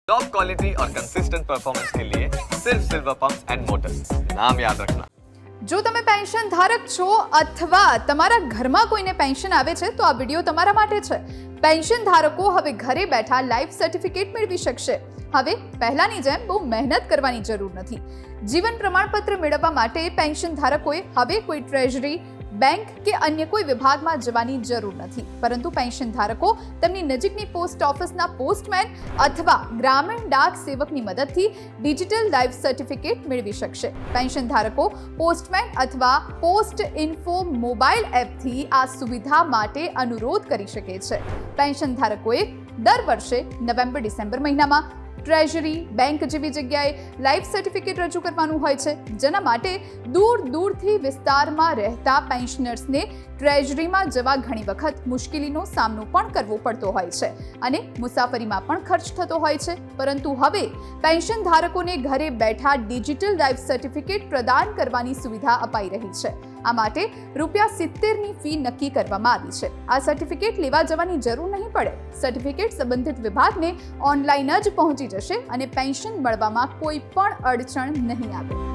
Top quality और consistent performance के लिए सिर्फ सिल्वर पंप्स एंड मोटर्स, नाम याद रखना। જો તમે પેન્શન ધારક છો અથવા તમારા ઘરમાં કોઈને પેન્શન આવે છે તો આ વિડીયો તમારા માટે છે। પેન્શન ધારકો હવે ઘરે બેઠા લાઈફ સર્ટિફિકેટ મેળવી શકશે। હવે પહેલાની જેમ બહુ મહેનત કરવાની જરૂર નથી। જીવન પ્રમાણપત્ર મેળવવા માટે પેન્શન ધારકોએ હવે કોઈ ટ્રેઝરી, બેંક કે અન્ય કોઈ વિભાગમાં જવાની જરૂર નથી, પરંતુ પેન્શન ધારકો તેમની નજીકની પોસ્ટ ઓફિસના પોસ્ટમેન અથવા ગ્રામીણ ડાક સેવકની મદદથી ડિજિટલ લાઈફ સર્ટિફિકેટ મેળવી શકશે। પેન્શન ધારકો પોસ્ટમેન અથવા પોસ્ટ ઇન્ફો મોબાઈલ એપથી આ સુવિધા માટે અનુરોધ કરી શકે છે। પેન્શન ધારકોએ દર વર્ષે નવેમ્બર-ડિસેમ્બર મહિનામાં ટ્રેઝરી, બેંક જેવી જગ્યાએ લાઈફ સર્ટિફિકેટ રજૂ કરવાનું હોય છે, જેના માટે દૂર દૂરથી વિસ્તારમાં રહેતા પેન્શનર્સને ટ્રેઝરીમાં જવા ઘણી વખત મુશ્કેલીનો સામનો પણ કરવો પડતો હોય છે અને મુસાફરીમાં પણ ખર્ચ થતો હોય છે। પરંતુ હવે પેન્શન ધારકોને ઘરે બેઠા ડિજિટલ લાઈફ સર્ટિફિકેટ પ્રદાન કરવાની સુવિધા અપાઈ રહી છે। આ માટે ₹70ની ફી નક્કી કરવામાં આવી છે। આ સર્ટિફિકેટ લેવા જવાની જરૂર નહીં પડે। સર્ટિફિકેટ સંબંધિત વિભાગને ઓનલાઈન જ પહોંચી જશે અને પેન્શન મળવામાં કોઈ પણ અડચણ નહીં આવે।